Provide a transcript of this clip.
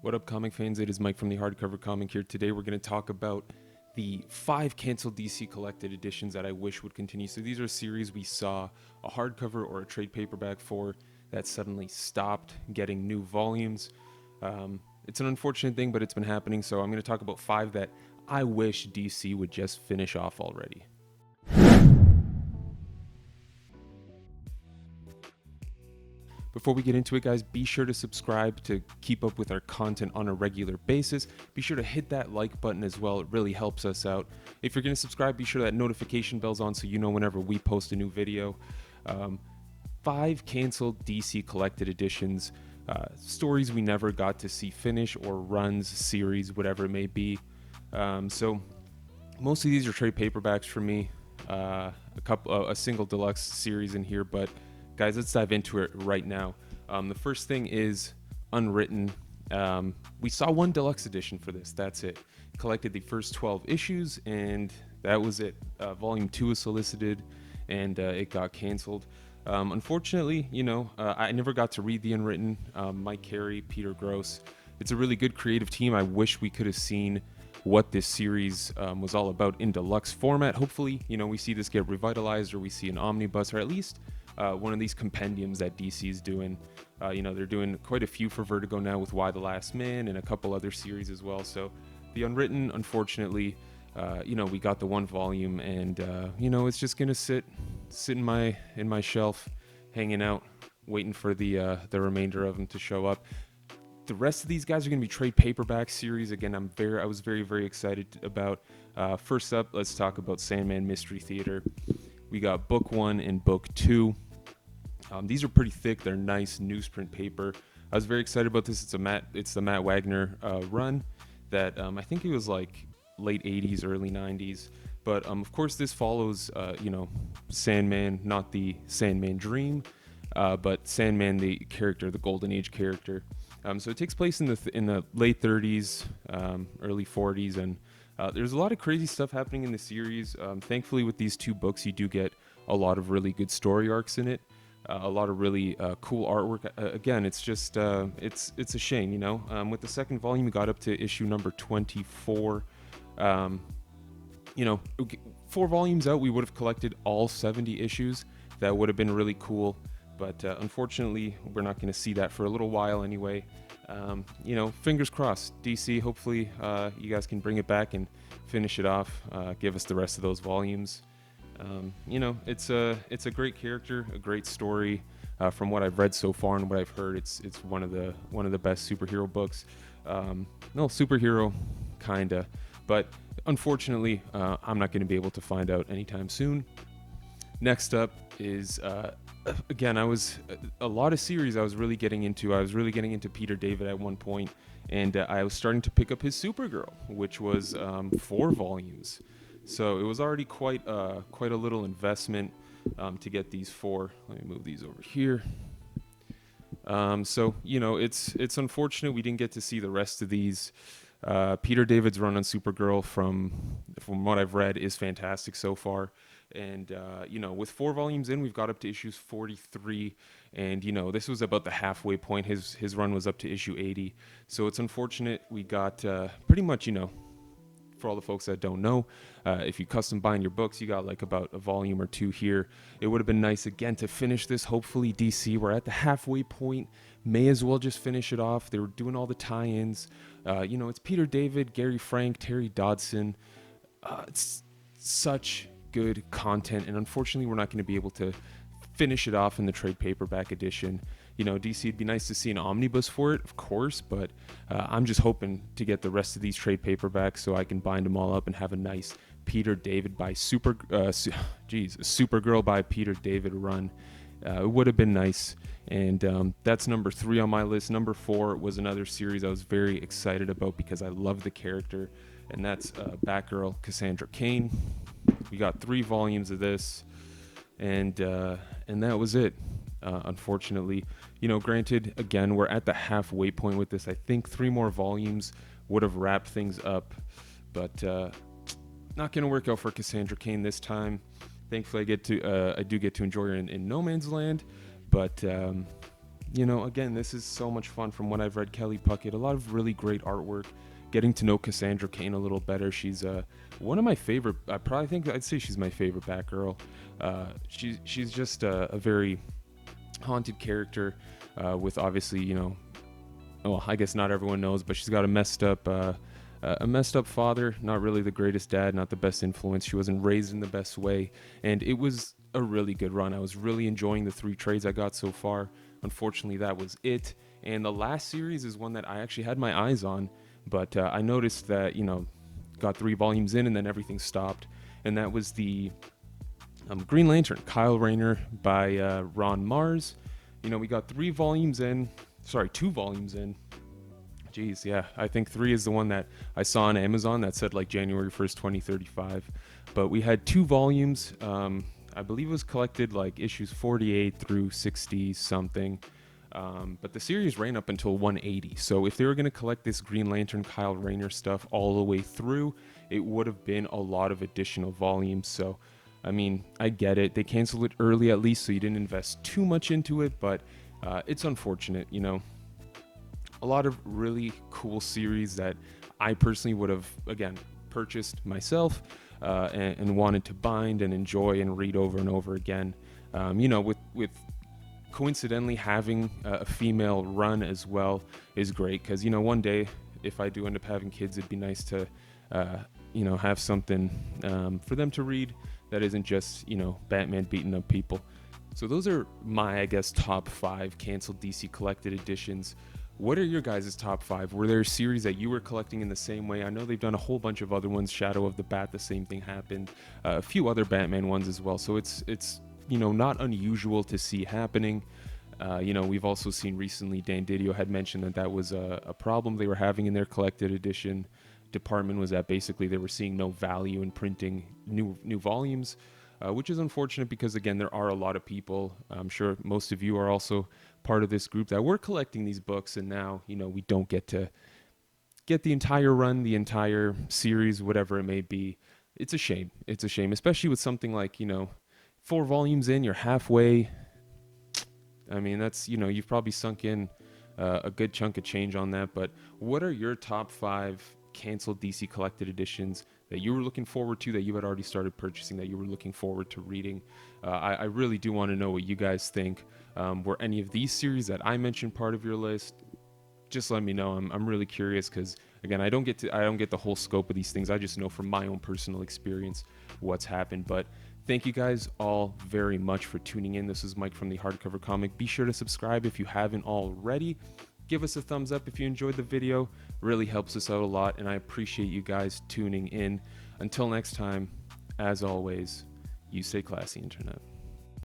What up, comic fans? It is Mike from the Hardcover comic here. Today we're going to talk about the 5 canceled DC collected editions that I wish would continue. So these are series we saw a hardcover or a trade paperback for that suddenly stopped getting new volumes. It's an unfortunate thing, but it's been happening. So I'm going to talk about 5 that I wish DC would just finish off already. Before we get into it, guys, be sure to subscribe to keep up with our content on a regular basis. Be sure to hit that like button as well. It really helps us out. If you're going to subscribe, be sure that notification bell's on so you know whenever we post a new video. 5 canceled DC collected editions, stories we never got to see finish, or runs, series, whatever it may be. So most of these are trade paperbacks for me. A single deluxe series in here, but guys, let's dive into it right now. The first thing is Unwritten. We saw one deluxe edition for this. That's it. Collected the first 12 issues, and that was it. Volume 2 was solicited, and it got canceled. Unfortunately, I never got to read the Unwritten. Mike Carey, Peter Gross. It's a really good creative team. I wish we could have seen what this series was all about in deluxe format. Hopefully, we see this get revitalized, or we see an omnibus, or at least one of these compendiums that DC is doing. They're doing quite a few for Vertigo now with Why the Last Man and a couple other series as well. So the Unwritten, unfortunately, we got the one volume, and it's just gonna sit in my shelf, hanging out, waiting for the remainder of them to show up. The rest of these guys are going to be trade paperback series. Again, I was very, very excited about. First up, let's talk about Sandman Mystery Theater. We got book 1 and book 2. These are pretty thick. They're nice newsprint paper. I was very excited about this. It's the Matt Wagner run that I think it was like late 80s, early 90s. But of course, this follows Sandman, not the Sandman Dream, but Sandman, the character, the Golden Age character. So it takes place in the late 30s, early 40s, and there's a lot of crazy stuff happening in the series. Thankfully, with these 2 books, you do get a lot of really good story arcs in it, a lot of really cool artwork. Again, it's just it's a shame, with the second volume, we got up to issue number 24. 4 volumes out, we would have collected all 70 issues. That would have been really cool. But unfortunately, we're not going to see that for a little while anyway. Fingers crossed. DC, hopefully you guys can bring it back and finish it off. Give us the rest of those volumes. It's a great character, a great story. From what I've read so far and what I've heard, it's one of the best superhero books. No, superhero, kinda. But unfortunately, I'm not going to be able to find out anytime soon. Next up is again, I was a lot of series I was really getting into. I was really getting into Peter David at one point, and I was starting to pick up his Supergirl, which was 4 volumes. So it was already quite a little investment to get these 4. Let me move these over here. It's unfortunate we didn't get to see the rest of these. Peter David's run on Supergirl, from what I've read, is fantastic so far. And, with 4 volumes in, we've got up to issues 43. And, this was about the halfway point. His run was up to issue 80. So it's unfortunate we got pretty much, for all the folks that don't know, if you custom bind your books, you got like about a volume or 2 here. It would have been nice, again, to finish this. Hopefully, DC, we're at the halfway point. May as well just finish it off. They were doing all the tie-ins. It's Peter David, Gary Frank, Terry Dodson. It's such good content, and unfortunately we're not going to be able to finish it off in the trade paperback edition. DC, it'd be nice to see an omnibus for it, of course, but I'm just hoping to get the rest of these trade paperbacks so I can bind them all up and have a nice Peter David by Supergirl by Peter David run. It would have been nice. And that's number 3 on my list. Number 4 was another series I was very excited about because I love the character, and that's Batgirl, Cassandra Cain. We got 3 volumes of this, and that was it. Unfortunately, granted, again, we're at the halfway point with this. I think 3 more volumes would have wrapped things up, but not going to work out for Cassandra Cain this time. Thankfully, I do get to enjoy her in No Man's Land, but again, this is so much fun from what I've read. Kelly Puckett, a lot of really great artwork. Getting to know Cassandra Cain a little better. She's one of my favorite. I probably think I'd say she's my favorite Batgirl. She's just a very haunted character with obviously well, I guess not everyone knows, but she's got a messed up father, not really the greatest dad, not the best influence. She wasn't raised in the best way, and it was a really good run. I was really enjoying the 3 trades I got so far. Unfortunately, that was it. And the last series is one that I actually had my eyes on, but I noticed that, got 3 volumes in and then everything stopped. And that was the Green Lantern, Kyle Rayner by Ron Mars. We got 2 volumes in. Jeez, yeah. I think 3 is the one that I saw on Amazon that said like January 1st, 2035. But we had 2 volumes. I believe it was collected like issues 48 through 60 something. But the series ran up until 180. So if they were going to collect this Green Lantern Kyle Rayner stuff all the way through, it would have been a lot of additional volumes. So, I mean, I get it. They canceled it early at least, so you didn't invest too much into it. But it's unfortunate, A lot of really cool series that I personally would have, again, purchased myself and wanted to bind and enjoy and read over and over again. With coincidentally having a female run as well is great because, one day if I do end up having kids, it'd be nice to, have something for them to read that isn't just, Batman beating up people. So those are my, I guess, top 5 canceled DC collected editions. What are your guys' top 5? Were there a series that you were collecting in the same way? I know they've done a whole bunch of other ones. Shadow of the Bat, the same thing happened. A few other Batman ones as well. So it's not unusual to see happening. We've also seen recently Dan Didio had mentioned that was a problem they were having in their collected edition department, was that basically they were seeing no value in printing new volumes, which is unfortunate because, again, there are a lot of people, I'm sure most of you are also part of this group, that were collecting these books, and now, we don't get to get the entire run, the entire series, whatever it may be. It's a shame. It's a shame, especially with something like, 4 volumes in, you're halfway. I mean, that's, you've probably sunk in a good chunk of change on that. But what are your top 5 canceled DC collected editions that you were looking forward to, that you had already started purchasing, that you were looking forward to reading? I really do want to know what you guys think. Were any of these series that I mentioned part of your list? Just let me know. I'm really curious because, again, I don't get the whole scope of these things. I just know from my own personal experience what's happened. But thank you guys all very much for tuning in. This is Mike from the Hardcover Comic. Be sure to subscribe if you haven't already. Give us a thumbs up if you enjoyed the video. It really helps us out a lot, and I appreciate you guys tuning in. Until next time, as always, you stay classy, Internet.